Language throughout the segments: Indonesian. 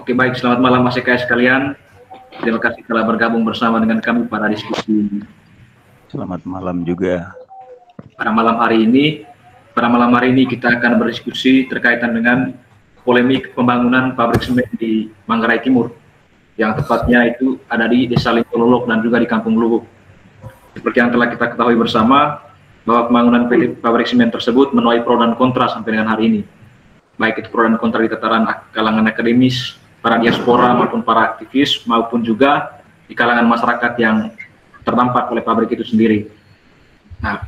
Oke, baik. Selamat malam Mas Eka sekalian. Terima kasih telah bergabung bersama dengan kami pada diskusi. Selamat malam juga. Pada malam hari ini kita akan berdiskusi terkaitan dengan polemik pembangunan pabrik semen di Manggarai Timur, yang tepatnya itu ada di Desa Lingkololok dan juga di Kampung Lubuk. Seperti yang telah kita ketahui bersama, bahwa pembangunan pabrik semen tersebut menuai pro dan kontra sampai dengan hari ini. Baik itu pro dan kontra di tataran kalangan akademis, para diaspora maupun para aktivis, maupun juga di kalangan masyarakat yang terdampak oleh pabrik itu sendiri. Nah,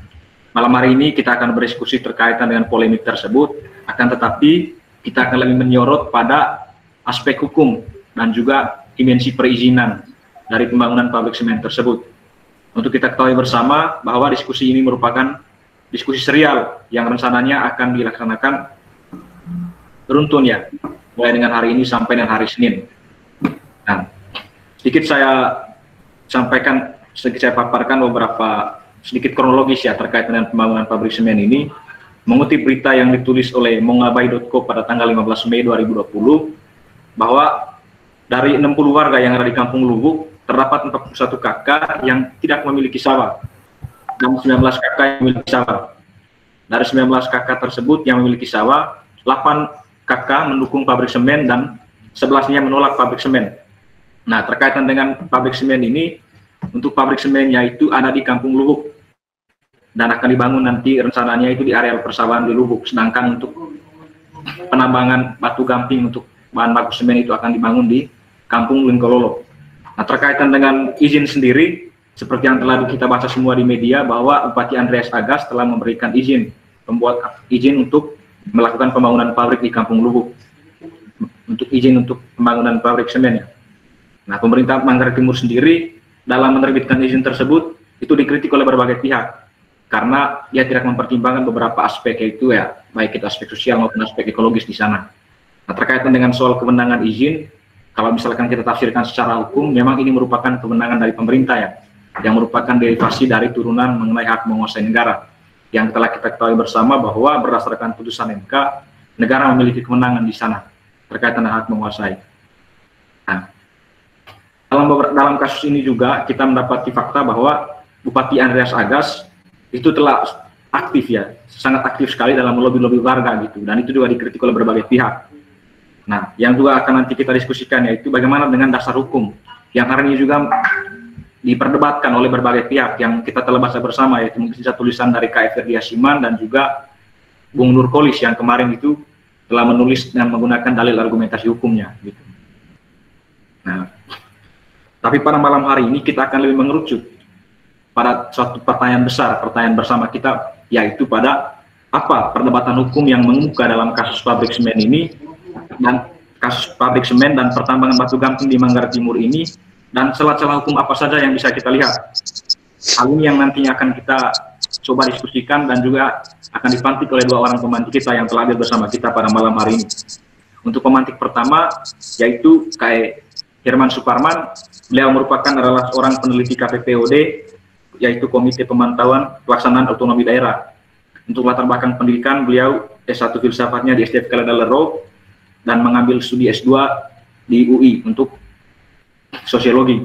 malam hari ini kita akan berdiskusi terkaitan dengan polemik tersebut, akan tetapi kita akan lebih menyorot pada aspek hukum dan juga dimensi perizinan dari pembangunan pabrik semen tersebut. Untuk kita ketahui bersama bahwa diskusi ini merupakan diskusi serial yang rencananya akan dilaksanakan beruntun ya, mulai dengan hari ini sampai dengan hari Senin. Nah, sedikit saya paparkan beberapa sedikit kronologis ya terkait dengan pembangunan pabrik semen ini, mengutip berita yang ditulis oleh mongabai.co pada tanggal 15 Mei 2020, bahwa dari 60 warga yang ada di Kampung Lubuk, terdapat 41 kakak yang tidak memiliki sawah, dan 19 kakak yang memiliki sawah. Dari 19 kakak tersebut yang memiliki sawah, 8 kakak mendukung pabrik semen dan 11-nya menolak pabrik semen. Nah, terkaitan dengan pabrik semen ini, untuk pabrik semennya itu ada di Kampung Lubuk dan akan dibangun nanti rencananya itu di areal persawahan di Lubuk, sedangkan untuk penambangan batu gamping untuk bahan baku semen itu akan dibangun di Kampung Lingkololok. Nah, terkaitan dengan izin sendiri, seperti yang telah kita baca semua di media, bahwa Bupati Andreas Agas telah memberikan izin, membuat izin untuk melakukan pembangunan pabrik di Kampung Lubuk, untuk izin untuk pembangunan pabrik semen. Nah, pemerintah Manggarai Timur sendiri dalam menerbitkan izin tersebut itu dikritik oleh berbagai pihak karena dia tidak mempertimbangkan beberapa aspek, yaitu ya baik itu aspek sosial maupun aspek ekologis di sana. Nah, terkaitan dengan soal kewenangan izin, kalau misalkan kita tafsirkan secara hukum, memang ini merupakan kewenangan dari pemerintah ya, yang merupakan derivasi dari turunan mengenai hak menguasai negara, yang telah kita ketahui bersama bahwa berdasarkan putusan MK, negara memiliki kewenangan di sana terkait dengan hak menguasai. Nah, dalam kasus ini juga kita mendapati fakta bahwa Bupati Andreas Agas itu telah aktif ya, sangat aktif sekali dalam melobi-lobi warga gitu, dan itu juga dikritik oleh berbagai pihak. Nah, yang juga akan nanti kita diskusikan yaitu bagaimana dengan dasar hukum yang hari ini juga diperdebatkan oleh berbagai pihak, yang kita telah baca bersama, yaitu mungkin tulisan dari KF Ferdi Asiman dan juga Bung Nurkolis yang kemarin itu telah menulis dan menggunakan dalil argumentasi hukumnya gitu. Nah, tapi pada malam hari ini kita akan lebih mengerucut pada suatu pertanyaan besar, pertanyaan bersama kita, yaitu pada apa perdebatan hukum yang mengemuka dalam kasus pabrik semen ini, dan kasus pabrik semen dan pertambangan batu gamping di Manggarai Timur ini, dan celah-celah hukum apa saja yang bisa kita lihat. Hal ini yang nantinya akan kita coba diskusikan dan juga akan dipantik oleh dua orang pemantik kita yang telah hadir bersama kita pada malam hari ini. Untuk pemantik pertama yaitu Kak Herman Suparman. Beliau merupakan adalah seorang peneliti KPPOD, yaitu Komite Pemantauan Pelaksanaan Otonomi Daerah. Untuk latar belakang pendidikan, beliau S1 filsafatnya di SDF Kaledalero dan mengambil studi S2 di UI untuk sosiologi.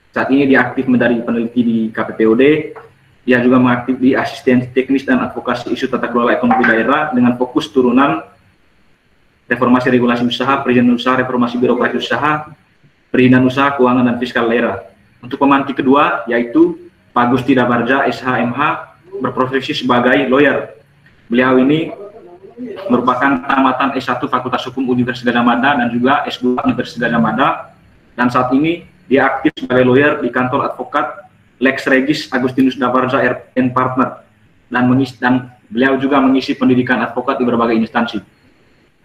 Saat ini dia aktif menjadi peneliti di KPPOD. Dia juga mengaktif di asistensi teknis dan advokasi isu tata kelola ekonomi daerah dengan fokus turunan reformasi regulasi usaha, perizinan usaha, reformasi birokrasi usaha, perizinan usaha, keuangan dan fiskal daerah. Untuk pemantik kedua yaitu Pak Gusti Dabarja, SHMH, berprofesi sebagai lawyer. Beliau ini merupakan tamatan S1 Fakultas Hukum Universitas Gadjah Mada dan juga S2 Universitas Gadjah Mada, dan saat ini dia aktif sebagai lawyer di kantor advokat Lex Regis Agustinus Dabarja and Partner, dan beliau juga mengisi pendidikan advokat di berbagai instansi.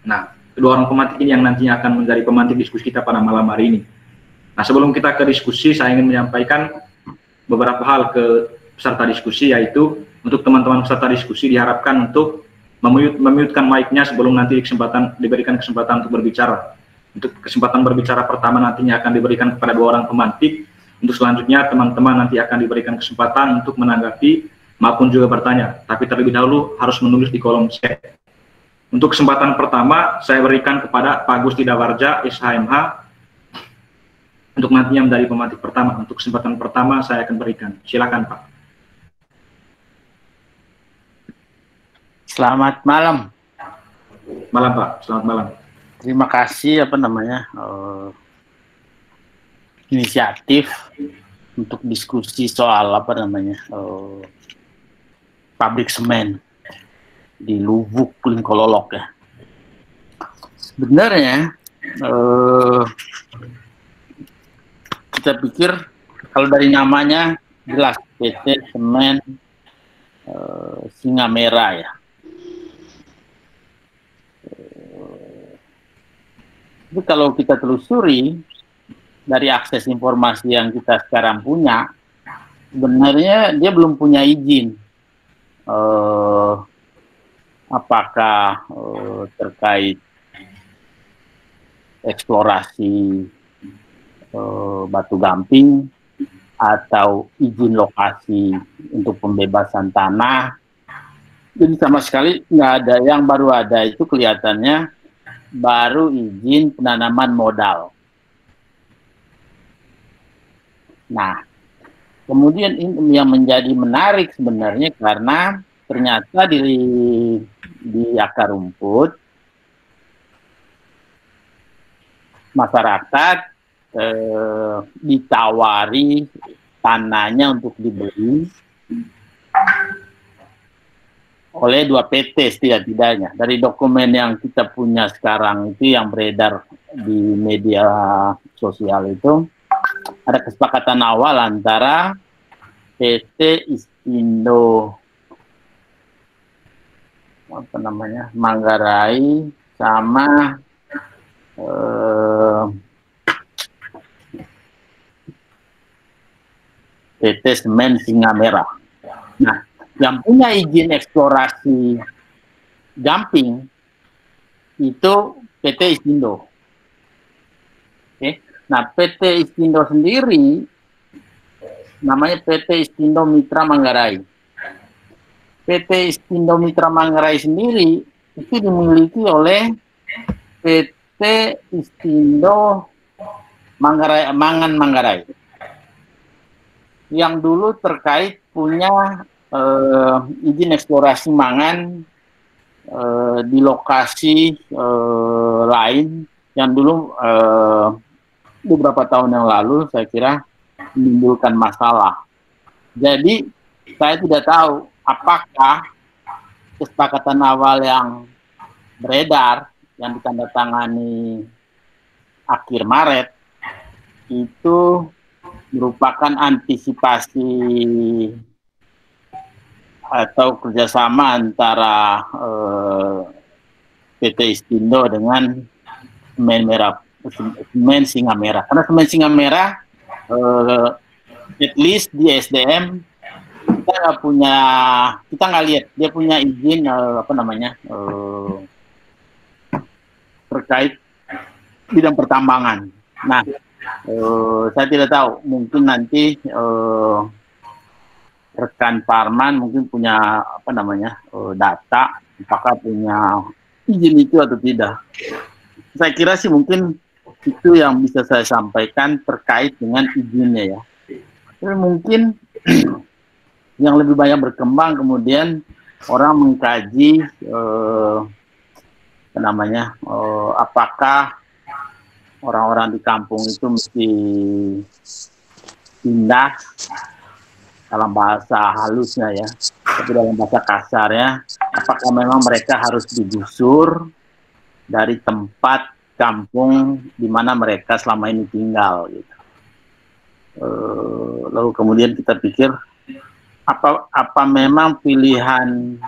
Nah, kedua orang pemantik ini yang nantinya akan menjadi pemantik diskusi kita pada malam hari ini. Nah, sebelum kita ke diskusi, saya ingin menyampaikan beberapa hal ke peserta diskusi, yaitu untuk teman-teman peserta diskusi diharapkan untuk memute-kan mic-nya sebelum nanti diberikan kesempatan untuk berbicara. Untuk kesempatan berbicara pertama nantinya akan diberikan kepada dua orang pemantik. Untuk selanjutnya teman-teman nanti akan diberikan kesempatan untuk menanggapi maupun juga bertanya. Tapi terlebih dahulu harus menulis di kolom chat. Untuk kesempatan pertama saya berikan kepada Pak Gusti Dawarja, SHMH, untuk nantinya menjadi pemantik pertama. Untuk kesempatan pertama saya akan berikan. Silakan Pak. Selamat malam. Malam Pak, selamat malam. Terima kasih inisiatif untuk diskusi soal pabrik semen di Lubuk Lingkololok ya. Sebenarnya kita pikir kalau dari namanya jelas PT Semen Singa Merah ya. Tapi kalau kita telusuri dari akses informasi yang kita sekarang punya, sebenarnya dia belum punya izin. Apakah terkait eksplorasi batu gamping atau izin lokasi untuk pembebasan tanah. Jadi sama sekali nggak ada, yang baru ada itu kelihatannya baru izin penanaman modal. Nah, kemudian ini yang menjadi menarik sebenarnya karena ternyata di akar rumput masyarakat ditawari tanahnya untuk dibeli oleh 2 PT setidak-tidaknya. Dari dokumen yang kita punya sekarang itu yang beredar di media sosial itu ada kesepakatan awal antara PT Istindo Manggarai sama PT Semen Singa Merah. Nah, yang punya izin eksplorasi gamping itu PT Istindo. Oke. Nah, PT Istindo sendiri namanya PT Istindo Mitra Manggarai. PT Istindo Mitra Manggarai sendiri itu dimiliki oleh PT Istindo Mangan Manggarai, yang dulu terkait punya izin eksplorasi mangan di lokasi lain yang dulu beberapa tahun yang lalu saya kira menimbulkan masalah. Jadi saya tidak tahu apakah kesepakatan awal yang beredar yang ditandatangani akhir Maret itu merupakan antisipasi atau kerjasama antara PT Istindo dengan Semen Singa Merah. Karena Semen Singa Merah, at least di SDM kita nggak punya, kita nggak lihat dia punya izin terkait bidang pertambangan. Nah, saya tidak tahu, mungkin nanti rekan Parman mungkin punya data apakah punya izin itu atau tidak. Saya kira sih mungkin itu yang bisa saya sampaikan terkait dengan izinnya ya. Tapi mungkin yang lebih banyak berkembang kemudian orang mengkaji apakah orang-orang di kampung itu mesti pindah dalam bahasa halusnya ya, tapi dalam bahasa kasarnya, apakah memang mereka harus digusur dari tempat kampung di mana mereka selama ini tinggal gitu. Lalu kemudian kita pikir apa memang pilihan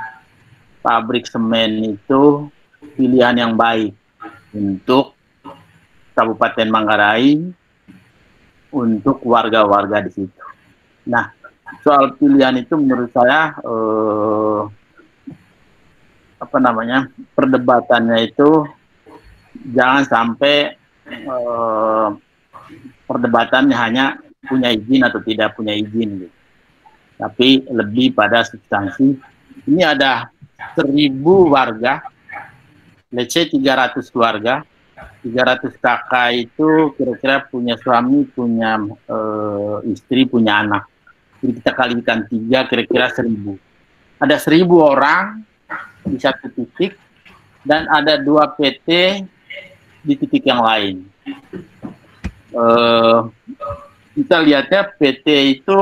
pabrik semen itu pilihan yang baik untuk Kabupaten Manggarai, untuk warga-warga di situ. Nah, soal pilihan itu menurut saya perdebatannya itu jangan sampai perdebatannya hanya punya izin atau tidak punya izin gitu. Tapi lebih pada substansi. Ini ada 1.000 warga let's say 300 keluarga, 300 kakak itu kira-kira punya suami, punya istri, punya anak. Jadi kita kalikan 3, kira-kira 1000. Ada 1000 orang di satu titik, dan ada 2 PT di titik yang lain. Kita lihatnya PT itu,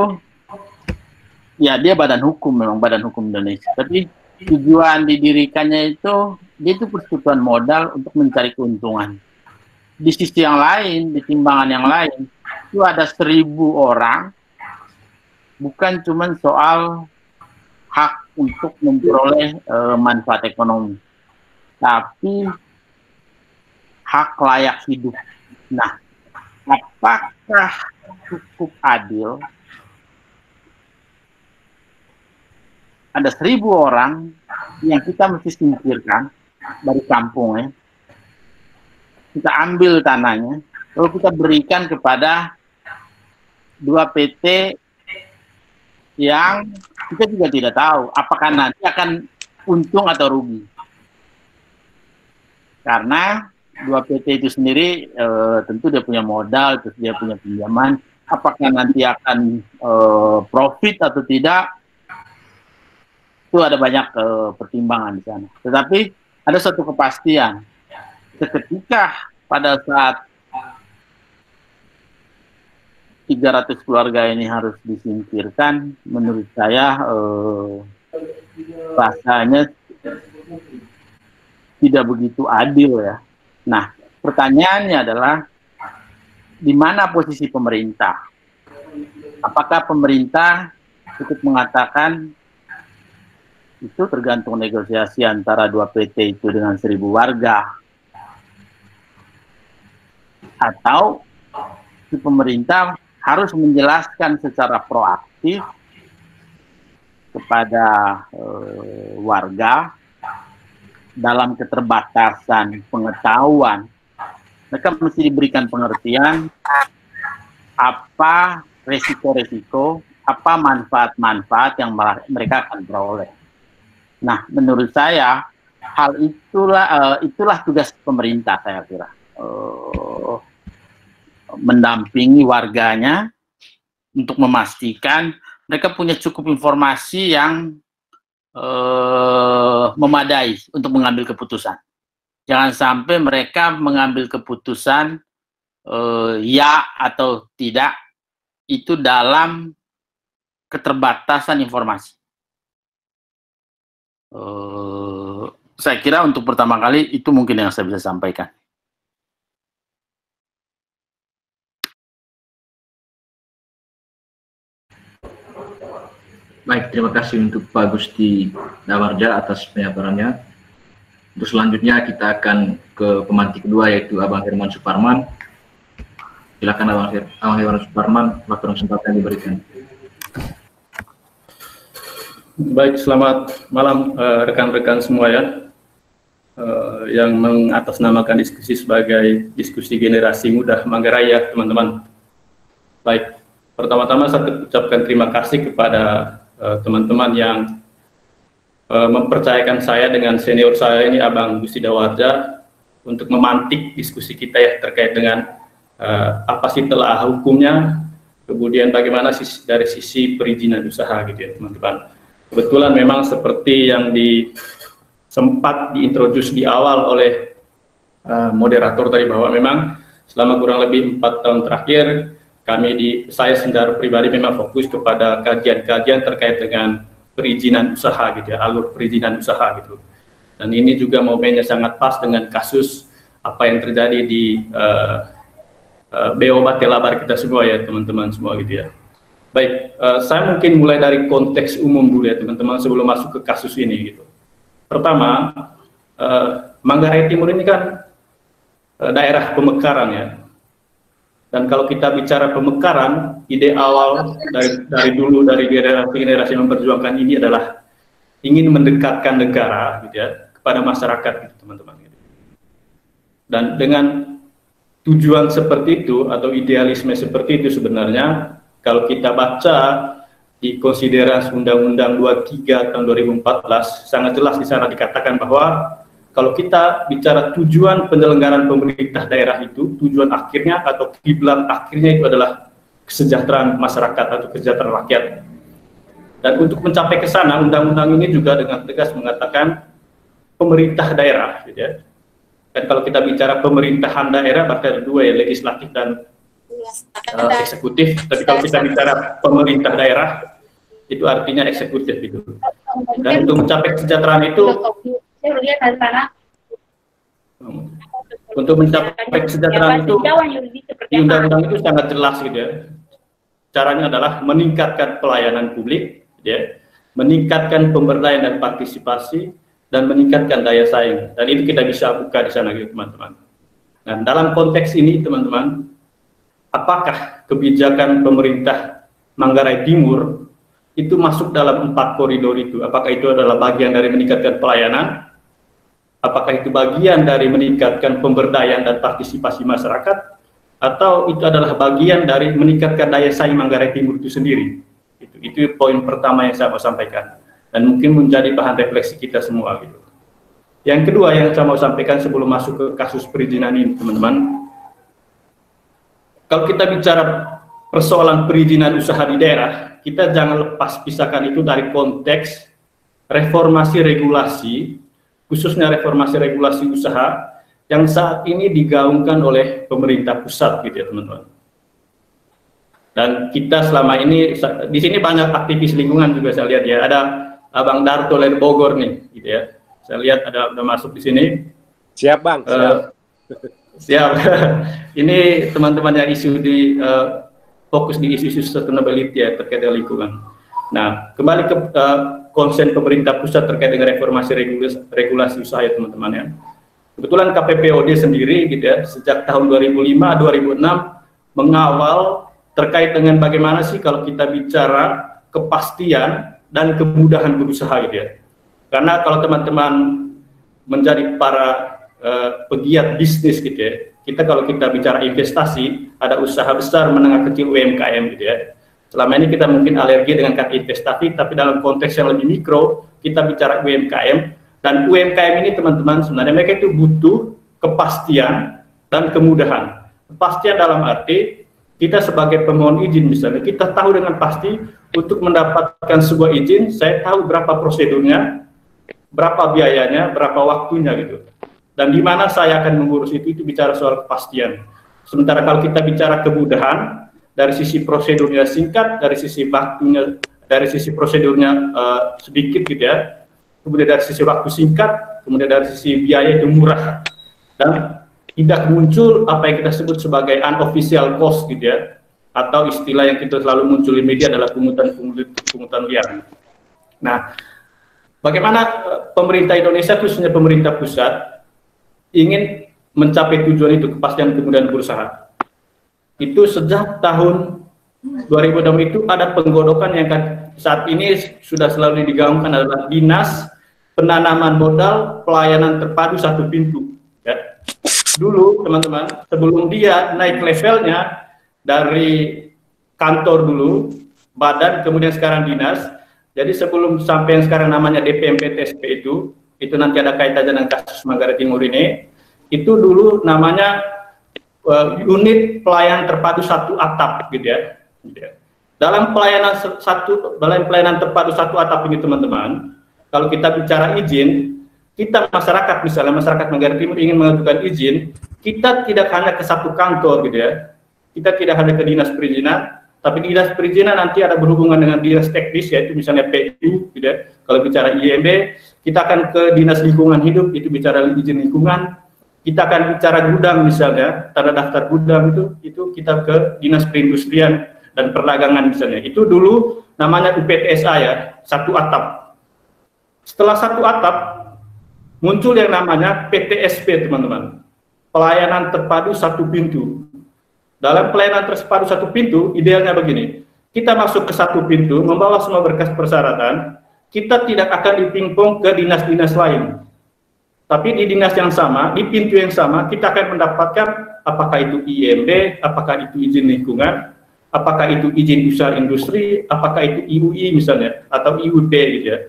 ya dia badan hukum, memang badan hukum Indonesia. Tapi tujuan didirikannya itu, dia itu persekutuan modal untuk mencari keuntungan. Di sisi yang lain, di timbangan yang lain, itu ada 1000 orang, bukan cuma soal hak untuk memperoleh manfaat ekonomi, tapi hak layak hidup. Nah, apakah cukup adil? Ada 1000 orang yang kita mesti singkirkan dari kampung, ya. Kita ambil tanahnya, lalu kita berikan kepada 2 PT yang kita juga tidak tahu apakah nanti akan untung atau rugi. Karena 2 PT itu sendiri tentu dia punya modal, terus dia punya pinjaman, apakah nanti akan profit atau tidak, itu ada banyak pertimbangan di sana. Tetapi ada satu kepastian, ketika pada saat 300 keluarga ini harus disingkirkan, menurut saya rasanya tidak begitu adil, ya. Nah, pertanyaannya adalah di mana posisi pemerintah? Apakah pemerintah cukup mengatakan itu tergantung negosiasi antara 2 PT itu dengan 1000 warga, atau si pemerintah harus menjelaskan secara proaktif kepada warga dalam keterbatasan pengetahuan. Mereka mesti diberikan pengertian apa resiko-resiko, apa manfaat-manfaat yang mereka akan peroleh. Nah, menurut saya hal itulah tugas pemerintah, saya kira. Mendampingi warganya untuk memastikan mereka punya cukup informasi yang memadai untuk mengambil keputusan. Jangan sampai mereka mengambil keputusan ya atau tidak itu dalam keterbatasan informasi. Saya kira untuk pertama kali itu mungkin yang saya bisa sampaikan. Baik, terima kasih untuk Pak Gusti Dawarja atas penyabarannya. Untuk selanjutnya kita akan ke pemantik kedua, yaitu Abang Herman Suparman. Silakan Abang Herman Suparman, waktu dan kesempatan diberikan. Baik, selamat malam rekan-rekan semua, ya, yang mengatasnamakan diskusi sebagai diskusi generasi muda Manggarai, ya, teman-teman. Baik, pertama-tama saya ucapkan terima kasih kepada teman-teman yang mempercayakan saya dengan senior saya ini, Abang Gusti Dawarja, untuk memantik diskusi kita, ya, terkait dengan apa sih telah hukumnya, kemudian bagaimana dari sisi perizinan usaha, gitu, ya, teman-teman. Kebetulan memang seperti yang sempat diintroduce di awal oleh moderator tadi, bahwa memang selama kurang lebih 4 tahun terakhir saya secara pribadi memang fokus kepada kajian-kajian terkait dengan perizinan usaha, gitu, ya, alur perizinan usaha, gitu. Dan ini juga momennya sangat pas dengan kasus apa yang terjadi di BO Batelabar kita semua, ya, teman-teman semua, gitu, ya. Baik, saya mungkin mulai dari konteks umum dulu, ya, teman-teman, sebelum masuk ke kasus ini, gitu. Pertama, Manggarai Timur ini kan daerah pemekaran, ya. Dan kalau kita bicara pemekaran, ide awal dari dulu, dari generasi memperjuangkan ini adalah ingin mendekatkan negara, gitu, ya, kepada masyarakat, gitu, teman-teman. Gitu. Dan dengan tujuan seperti itu atau idealisme seperti itu, sebenarnya kalau kita baca di konsiderasi Undang-Undang 23 tahun 2014, sangat jelas di sana dikatakan bahwa kalau kita bicara tujuan penyelenggaraan pemerintah daerah itu, tujuan akhirnya atau kiblat akhirnya itu adalah kesejahteraan masyarakat atau kesejahteraan rakyat. Dan untuk mencapai ke sana, undang-undang ini juga dengan tegas mengatakan pemerintah daerah, gitu ya. Dan kalau kita bicara pemerintahan daerah, berarti ada dua ya, legislatif dan eksekutif. Tapi kalau kita bicara pemerintah daerah, itu artinya eksekutif gitu. Dan untuk mencapai kesejahteraan itu, untuk mencapai kesejahteraan itu, di undang-undang itu sangat jelas gitu ya. Caranya adalah meningkatkan pelayanan publik, ya, meningkatkan pemberdayaan dan partisipasi, dan meningkatkan daya saing. Dan itu kita bisa buka di sana gitu teman-teman. Nah, dalam konteks ini teman-teman, apakah kebijakan pemerintah Manggarai Timur itu masuk dalam 4 koridor itu? Apakah itu adalah bagian dari meningkatkan pelayanan? Apakah itu bagian dari meningkatkan pemberdayaan dan partisipasi masyarakat? Atau itu adalah bagian dari meningkatkan daya saing Manggarai Timur itu sendiri? Itu poin pertama yang saya mau sampaikan. Dan mungkin menjadi bahan refleksi kita semua gitu. Yang kedua yang saya mau sampaikan sebelum masuk ke kasus perizinan ini teman-teman, kalau kita bicara persoalan perizinan usaha di daerah, kita jangan lepas pisahkan itu dari konteks reformasi regulasi, khususnya reformasi regulasi usaha yang saat ini digaungkan oleh pemerintah pusat gitu ya teman-teman. Dan kita selama ini di sini banyak aktivis lingkungan juga saya lihat ya, ada Abang Darto dari Bogor nih, gitu ya. Saya lihat ada udah masuk di sini. Siap Bang. Siap. Ini teman-teman yang isu di fokus di isu-isu sustainability ya terkait dengan lingkungan. Nah, kembali ke konsen pemerintah pusat terkait dengan reformasi regulasi usaha ya teman-teman ya. Kebetulan KPPOD sendiri gitu ya sejak tahun 2005-2006 mengawal terkait dengan bagaimana sih kalau kita bicara kepastian dan kemudahan berusaha gitu ya. Karena kalau teman-teman menjadi para pegiat bisnis gitu ya, kalau kita bicara investasi, ada usaha besar, menengah, kecil, UMKM gitu ya. Selama ini kita mungkin alergi dengan kata investasi, tapi dalam konteks yang lebih mikro, kita bicara UMKM. Dan UMKM ini teman-teman sebenarnya mereka itu butuh kepastian dan kemudahan. Kepastian dalam arti kita sebagai pemohon izin misalnya, kita tahu dengan pasti untuk mendapatkan sebuah izin, saya tahu berapa prosedurnya, berapa biayanya, berapa waktunya gitu. Dan di mana saya akan mengurus itu bicara soal kepastian. Sementara kalau kita bicara kemudahan, dari sisi prosedurnya singkat, dari sisi waktunya, dari sisi prosedurnya sedikit gitu ya. Kemudian dari sisi waktu singkat, kemudian dari sisi biaya itu murah. Dan tidak muncul apa yang kita sebut sebagai unofficial cost gitu ya. Atau istilah yang kita selalu muncul di media adalah pungutan liar. Nah, bagaimana pemerintah Indonesia khususnya pemerintah pusat ingin mencapai tujuan itu, kepastian kemudahan berusaha. Itu sejak tahun 2006 itu ada penggodokan yang saat ini sudah selalu digaungkan adalah Dinas Penanaman Modal Pelayanan Terpadu Satu Pintu. Ya. Dulu teman-teman, sebelum dia naik levelnya dari kantor dulu, badan, kemudian sekarang dinas. Jadi sebelum sampai yang sekarang namanya DPMPTSP itu nanti ada kaitan dengan kasus Manggarai Timur ini, itu dulu namanya unit pelayanan terpadu satu atap gitu ya. Dalam pelayanan terpadu satu atap ini teman-teman, kalau kita bicara izin, kita masyarakat misalnya masyarakat Manggarai Timur ingin mengajukan izin, kita tidak hanya ke satu kantor gitu ya. Kita tidak hanya ke dinas perizinan, tapi dinas perizinan nanti ada berhubungan dengan dinas teknis, yaitu misalnya PU, gitu ya. Kalau bicara IMB, kita akan ke dinas lingkungan hidup, itu bicara izin lingkungan. Kita akan bicara gudang misalnya, tanda daftar gudang itu kita ke dinas perindustrian dan perdagangan misalnya. Itu dulu namanya UPTSA ya, satu atap. Setelah satu atap, muncul yang namanya PTSP teman-teman, pelayanan terpadu satu pintu. Dalam pelayanan terpadu satu pintu, idealnya begini, kita masuk ke satu pintu, membawa semua berkas persyaratan, kita tidak akan dipingpong ke dinas-dinas lain. Tapi di dinas yang sama, di pintu yang sama, kita akan mendapatkan apakah itu IMB, apakah itu izin lingkungan, apakah itu izin usaha industri, apakah itu IUI misalnya, atau IUP gitu ya.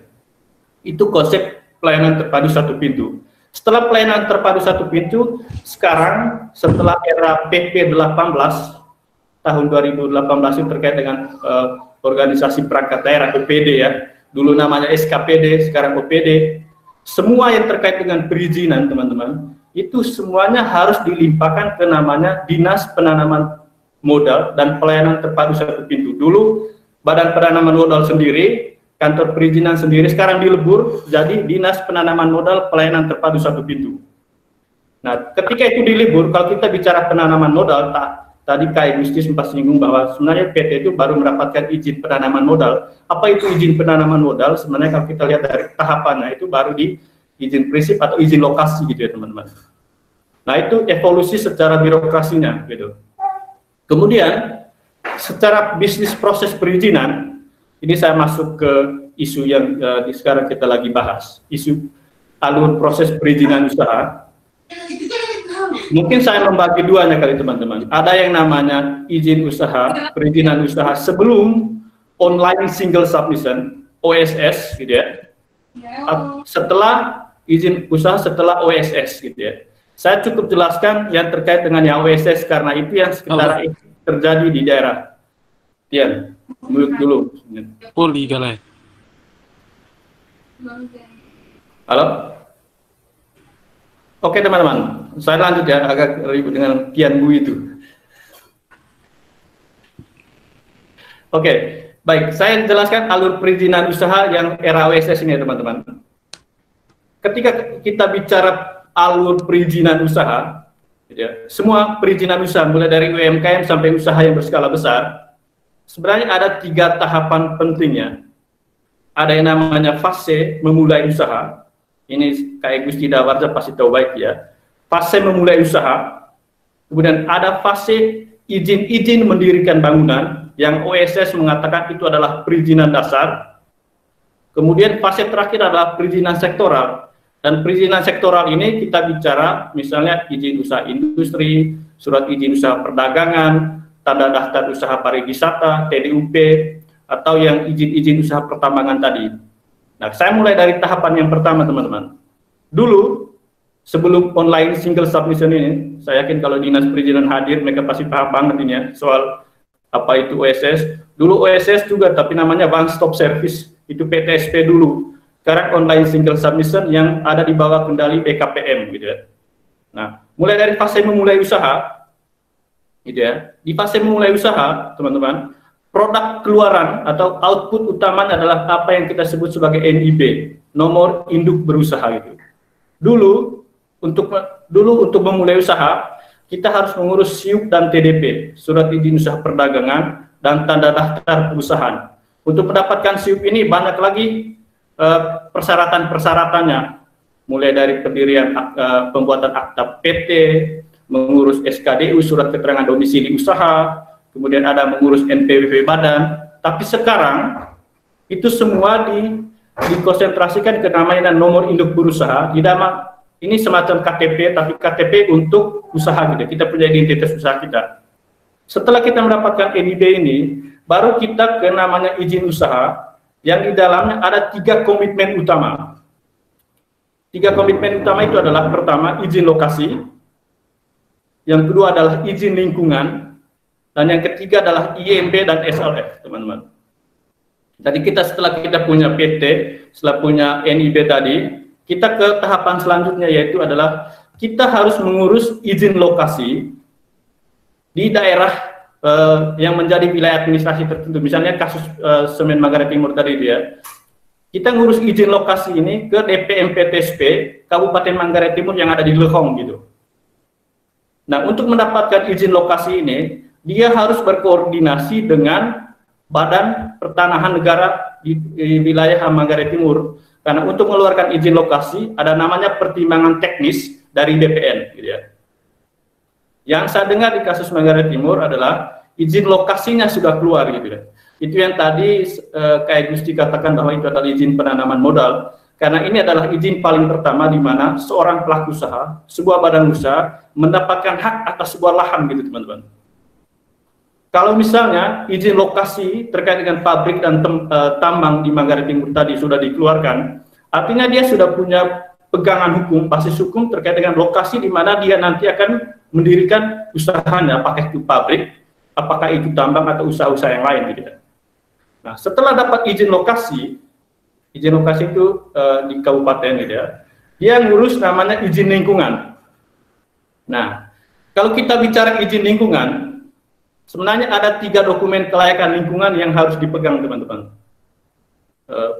Itu konsep pelayanan terpadu satu pintu. Setelah pelayanan terpadu satu pintu, sekarang setelah era PP 18 tahun 2018 itu terkait dengan organisasi perangkat daerah OPD ya, dulu namanya SKPD, sekarang OPD. Semua yang terkait dengan perizinan teman-teman, itu semuanya harus dilimpahkan ke namanya Dinas Penanaman Modal dan Pelayanan Terpadu Satu Pintu. Dulu Badan Penanaman Modal sendiri, kantor perizinan sendiri, sekarang dilebur jadi Dinas Penanaman Modal Pelayanan Terpadu Satu Pintu. Nah, ketika itu dilebur, kalau kita bicara penanaman modal, tadi Kak Gusti sempat singgung bahwa sebenarnya PT itu baru mendapatkan izin penanaman modal. Apa itu izin penanaman modal? Sebenarnya kalau kita lihat dari tahapannya itu baru di izin prinsip atau izin lokasi gitu ya teman-teman. Nah itu evolusi secara birokrasinya gitu. Kemudian secara bisnis proses perizinan, ini saya masuk ke isu yang sekarang kita lagi bahas, isu alur proses perizinan usaha. Mungkin saya membagi duanya kali teman-teman. Ada yang namanya izin usaha, perizinan usaha sebelum online single submission, OSS gitu ya. Setelah izin usaha setelah OSS gitu ya. Saya cukup jelaskan yang terkait dengan yang OSS karena itu yang sekitar terjadi di daerah. Tian, mute dulu. Poli galai. Halo? Oke teman-teman, saya lanjut ya, agak ribut dengan Kian Bu itu. Oke, baik, saya jelaskan alur perizinan usaha yang era OSS ini teman-teman. Ketika kita bicara alur perizinan usaha, ya, semua perizinan usaha mulai dari UMKM sampai usaha yang berskala besar, sebenarnya ada 3 tahapan pentingnya. Ada yang namanya fase memulai usaha. Ini kayak Gusti Dawarja pasti tahu baik ya. Fase memulai usaha, kemudian ada fase izin mendirikan bangunan yang OSS mengatakan itu adalah perizinan dasar. Kemudian fase terakhir adalah perizinan sektoral. Dan perizinan sektoral ini kita bicara misalnya izin usaha industri, surat izin usaha perdagangan, tanda daftar usaha pariwisata, TDUP, atau yang izin usaha pertambangan tadi. Nah, saya mulai dari tahapan yang pertama, teman-teman. Dulu, sebelum online single submission ini, saya yakin kalau Dinas Perizinan hadir, mereka pasti paham banget ini ya, soal apa itu OSS. Dulu OSS juga, tapi namanya One Stop Service, itu PTSP dulu. Sekarang online single submission yang ada di bawah kendali BKPM, gitu ya. Nah, mulai dari fase memulai usaha, gitu ya. Di fase memulai usaha, teman-teman, produk keluaran atau output utamanya adalah apa yang kita sebut sebagai NIB, nomor induk berusaha gitu. Dulu untuk memulai usaha, kita harus mengurus SIUP dan TDP, surat izin usaha perdagangan dan tanda daftar perusahaan. Untuk mendapatkan SIUP ini banyak lagi persyaratan-persyaratannya, mulai dari pendirian pembuatan akta PT, mengurus SKDU, surat keterangan domisili usaha, kemudian ada mengurus NPWP badan, tapi sekarang itu semua dikonsentrasikan ke namanya nomor induk berusaha. Di dalam ini semacam KTP, tapi KTP untuk usaha gitu. Kita punya identitas usaha kita. Setelah kita mendapatkan NIB ini, baru kita ke namanya izin usaha, yang di dalamnya ada 3 komitmen utama. 3 komitmen utama itu adalah pertama izin lokasi, yang kedua adalah izin lingkungan, dan yang ketiga adalah IMB dan SLF, teman-teman. Tadi setelah kita punya PT, setelah punya NIB tadi, kita ke tahapan selanjutnya yaitu adalah kita harus mengurus izin lokasi di daerah yang menjadi wilayah administrasi tertentu. Misalnya kasus Semen Manggarai Timur tadi itu ya. Kita ngurus izin lokasi ini ke DPMPTSP Kabupaten Manggarai Timur yang ada di Lehong gitu. Nah, untuk mendapatkan izin lokasi ini, dia harus berkoordinasi dengan Badan Pertanahan Negara di wilayah Manggarai Timur. Karena untuk mengeluarkan izin lokasi ada namanya pertimbangan teknis dari BPN, gitu ya. Yang saya dengar di kasus Manggarai Timur adalah izin lokasinya sudah keluar, gitu ya. Itu yang tadi kayak Gusti katakan bahwa itu adalah izin penanaman modal. Karena ini adalah izin paling pertama di mana seorang pelaku usaha, sebuah badan usaha mendapatkan hak atas sebuah lahan, gitu teman-teman. Kalau misalnya izin lokasi terkait dengan pabrik dan tambang di Manggarai Timur tadi sudah dikeluarkan, artinya dia sudah punya pegangan hukum, basis hukum terkait dengan lokasi di mana dia nanti akan mendirikan usahanya, apakah itu pabrik, apakah itu tambang atau usaha-usaha yang lain gitu. Nah, setelah dapat izin lokasi itu di kabupaten gitu ya, dia ngurus namanya izin lingkungan. Nah, kalau kita bicara izin lingkungan, sebenarnya ada 3 dokumen kelayakan lingkungan yang harus dipegang teman-teman.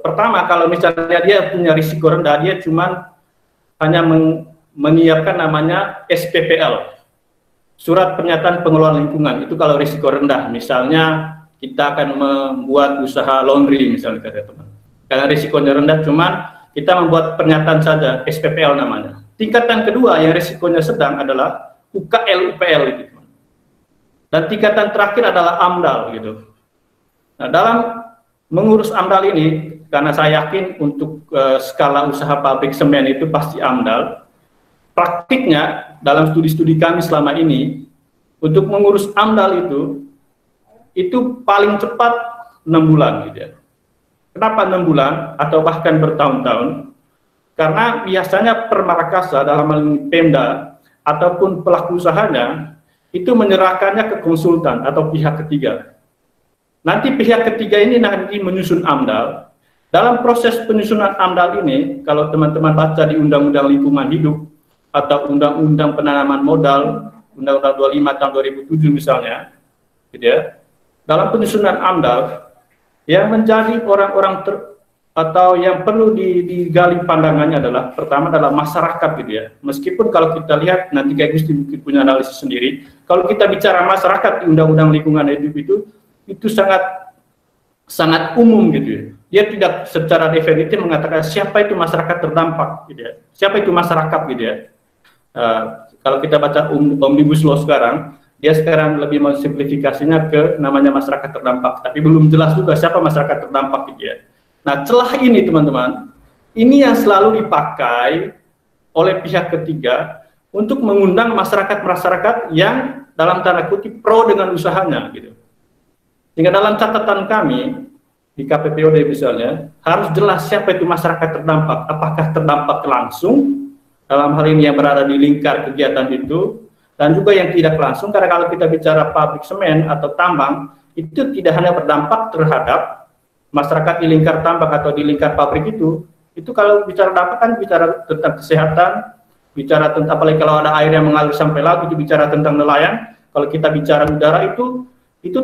Pertama, kalau misalnya dia punya risiko rendah, dia cuma hanya menyiapkan namanya SPPL, Surat Pernyataan Pengelolaan Lingkungan. Itu kalau risiko rendah, misalnya kita akan membuat usaha laundry misalnya, teman. Karena risikonya rendah, cuman kita membuat pernyataan saja, SPPL namanya. Tingkatan kedua yang risikonya sedang adalah UKL, UPL gitu. Dan tingkatan terakhir adalah AMDAL gitu. Nah, dalam mengurus AMDAL ini, karena saya yakin untuk skala usaha pabrik semen itu pasti AMDAL, praktiknya dalam studi-studi kami selama ini, untuk mengurus AMDAL itu paling cepat 6 bulan gitu ya. Kenapa 6 bulan atau bahkan bertahun-tahun? Karena biasanya Permarakasa dalam hal ini Pemda ataupun pelaku usahanya itu menyerahkannya ke konsultan atau pihak ketiga. Nanti pihak ketiga ini nanti menyusun AMDAL. Dalam proses penyusunan AMDAL ini, kalau teman-teman baca di Undang-Undang Lingkungan Hidup atau Undang-Undang Penanaman Modal, Undang-Undang 25 tahun 2007 misalnya, gitu ya. Dalam penyusunan AMDAL, yang menjadi orang-orang atau yang perlu digali pandangannya adalah pertama adalah masyarakat gitu ya. Meskipun kalau kita lihat nanti kayak Gusti mungkin punya analisis sendiri, kalau kita bicara masyarakat di Undang-Undang Lingkungan Hidup itu sangat umum gitu ya. Dia tidak secara definitif mengatakan siapa itu masyarakat terdampak gitu ya. Siapa itu masyarakat gitu ya. Kalau kita baca Omnibus Law sekarang, dia sekarang lebih mensimplifikasinya ke namanya masyarakat terdampak, tapi belum jelas juga siapa masyarakat terdampak gitu ya. Nah, celah ini teman-teman, ini yang selalu dipakai oleh pihak ketiga untuk mengundang masyarakat-masyarakat yang dalam tanda kutip pro dengan usahanya gitu. Sehingga dalam catatan kami di KPPOD misalnya, harus jelas siapa itu masyarakat terdampak, apakah terdampak langsung dalam hal ini yang berada di lingkar kegiatan itu, dan juga yang tidak langsung, karena kalau kita bicara pabrik semen atau tambang, itu tidak hanya berdampak terhadap masyarakat di lingkar tambang atau di lingkar pabrik itu kalau bicara dampak kan bicara tentang kesehatan, bicara tentang apalagi kalau ada air yang mengalir sampai laut, itu bicara tentang nelayan. Kalau kita bicara udara itu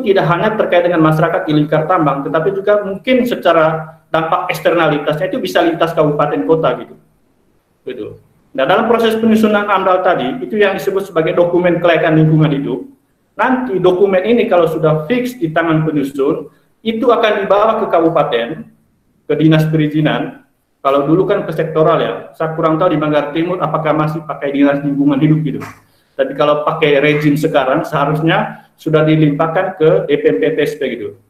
tidak hanya terkait dengan masyarakat di lingkar tambang, tetapi juga mungkin secara dampak eksternalitasnya itu bisa lintas kabupaten kota gitu. Nah, dalam proses penyusunan AMDAL tadi, itu yang disebut sebagai dokumen kelayakan lingkungan hidup. Nanti dokumen ini kalau sudah fix di tangan penyusun, itu akan dibawa ke kabupaten, ke dinas perizinan. Kalau dulu kan ke sektoral ya, saya kurang tahu di Manggarai Timur apakah masih pakai dinas lingkungan hidup gitu. Tapi kalau pakai rezim sekarang, seharusnya sudah dilimpahkan ke DPMP-TSP gitu.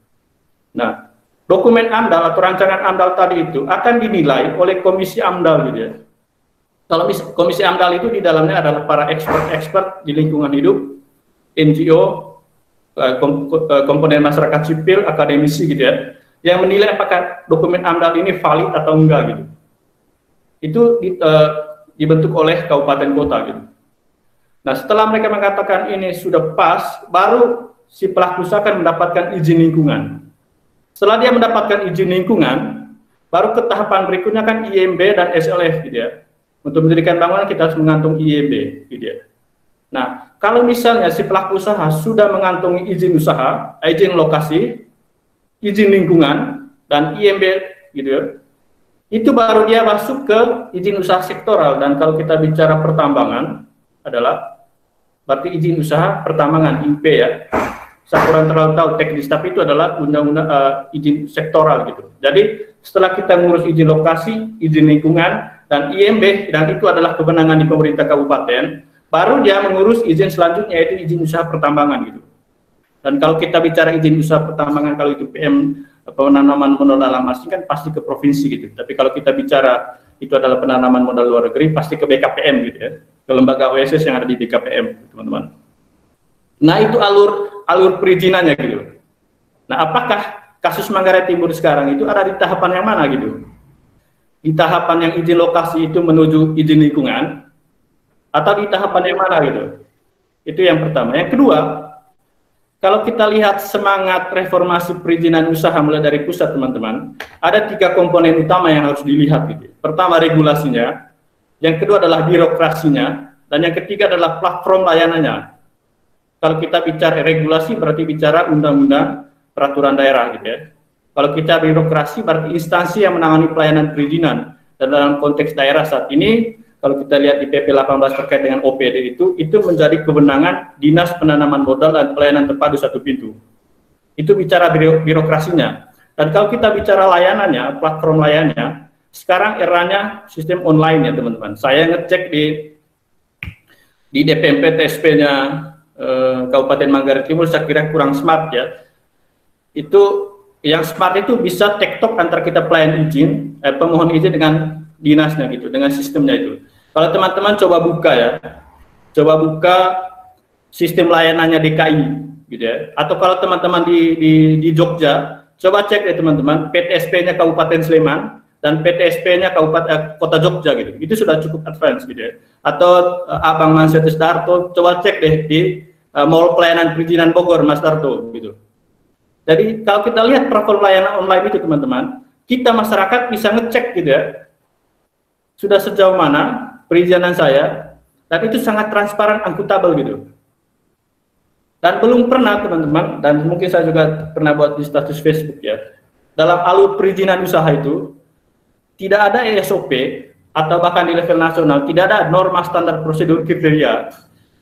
Nah, dokumen AMDAL atau rancangan AMDAL tadi itu akan dinilai oleh komisi AMDAL gitu ya. Kalau komisi AMDAL itu di dalamnya adalah para expert di lingkungan hidup, NGO, komponen masyarakat sipil, akademisi gitu ya, yang menilai apakah dokumen AMDAL ini valid atau enggak gitu. Itu dibentuk oleh kabupaten kota gitu. Nah, setelah mereka mengatakan ini sudah pas, baru si pelaku usaha akan mendapatkan izin lingkungan. Setelah dia mendapatkan izin lingkungan, baru ke tahapan berikutnya kan IMB dan SLF gitu ya. Untuk mendirikan bangunan kita harus mengantung IMB gitu ya. Nah, kalau misalnya si pelaku usaha sudah mengantongi izin usaha, izin lokasi, izin lingkungan, dan IMB gitu ya, itu baru dia masuk ke izin usaha sektoral. Dan kalau kita bicara pertambangan adalah berarti izin usaha pertambangan IP ya. Saya kurang terlalu tahu teknis, tapi itu adalah undang-undang izin sektoral gitu. Jadi setelah kita ngurus izin lokasi, izin lingkungan, dan IMB, dan itu adalah kewenangan di pemerintah kabupaten, baru dia mengurus izin selanjutnya yaitu izin usaha pertambangan gitu. Dan kalau kita bicara izin usaha pertambangan, kalau itu PM penanaman modal dalam asing kan pasti ke provinsi gitu. Tapi kalau kita bicara itu adalah penanaman modal luar negeri, pasti ke BKPM gitu ya, ke lembaga OSS yang ada di BKPM, teman-teman. Nah, itu alur perizinannya gitu. Nah, apakah kasus Manggarai Timur sekarang itu ada di tahapan yang mana gitu? di tahapan yang izin lokasi itu menuju izin lingkungan, atau di tahapan yang mana gitu. Itu yang pertama. Yang kedua, kalau kita lihat semangat reformasi perizinan usaha mulai dari pusat, teman-teman, ada 3 komponen utama yang harus dilihat gitu. Pertama, regulasinya, yang kedua adalah birokrasinya, dan yang ketiga adalah platform layanannya. Kalau kita bicara regulasi berarti bicara undang-undang peraturan daerah gitu ya. Kalau kita birokrasi berarti instansi yang menangani pelayanan perizinan, dan dalam konteks daerah saat ini kalau kita lihat di PP 18 terkait dengan OPD itu menjadi kewenangan Dinas Penanaman Modal dan Pelayanan Terpadu Satu Pintu. Itu bicara birokrasinya. Dan kalau kita bicara layanannya, platform layanannya, sekarang eranya sistem online ya teman-teman. Saya ngecek di DPMP TSP-nya Kabupaten Manggarai Timur, saya kira kurang smart ya. Itu yang smart itu bisa tektok antar kita pelayan izin, pemohon izin dengan dinasnya gitu, dengan sistemnya itu. Kalau teman-teman coba buka ya, coba buka sistem layanannya DKI gitu ya. Atau kalau teman-teman di Jogja, coba cek ya teman-teman, PTSP-nya Kabupaten Sleman dan PTSP-nya Kabupaten Kota Jogja gitu. Itu sudah cukup advance gitu ya. Atau Abang Mansetus Darto, coba cek deh di Mall Pelayanan Perizinan Bogor, Mas Darto gitu. Jadi kalau kita lihat platform layanan online itu teman-teman, kita masyarakat bisa ngecek gitu ya, sudah sejauh mana perizinan saya, dan itu sangat transparan, akuntabel gitu. Dan belum pernah teman-teman, dan mungkin saya juga pernah buat di status Facebook ya, dalam alur perizinan usaha itu tidak ada SOP atau bahkan di level nasional tidak ada norma standar prosedur kriteria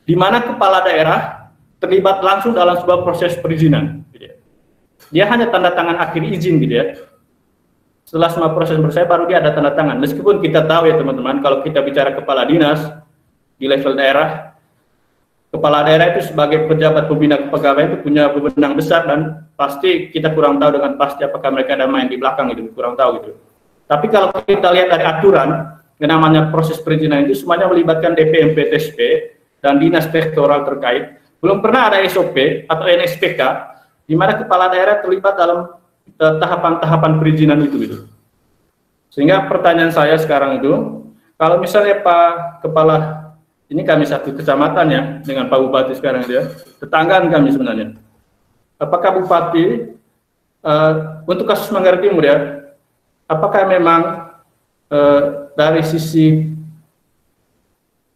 di mana kepala daerah terlibat langsung dalam sebuah proses perizinan gitu ya. Dia hanya tanda tangan akhir izin gitu ya. Setelah semua proses selesai baru dia ada tanda tangan. Meskipun kita tahu ya teman-teman, kalau kita bicara kepala dinas di level daerah, kepala daerah itu sebagai pejabat pembina kepegawaian itu punya wewenang besar, dan pasti kita kurang tahu dengan pasti apakah mereka ada main di belakang gitu, kurang tahu gitu. Tapi kalau kita lihat dari aturan, yang namanya proses perizinan itu semuanya melibatkan DPMP TSP dan dinas sektoral terkait. Belum pernah ada SOP atau NSPK di mana kepala daerah terlibat dalam tahapan-tahapan perizinan itu gitu. Sehingga pertanyaan saya sekarang itu, kalau misalnya Pak Kepala, ini kami satu kecamatan ya dengan Pak Bupati sekarang dia, tetanggaan kami sebenarnya. Apakah Bupati untuk kasus Manggarai Timur ya, apakah memang dari sisi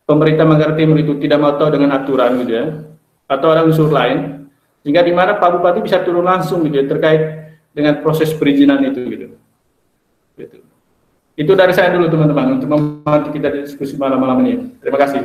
pemerintah Manggarai Timur itu tidak mau tahu dengan aturan gitu ya, atau ada unsur lain, sehingga di mana Pak Bupati bisa turun langsung gitu ya, terkait dengan proses perizinan itu gitu. Itu dari saya dulu teman-teman untuk membantu kita diskusi malam-malam ini. Terima kasih.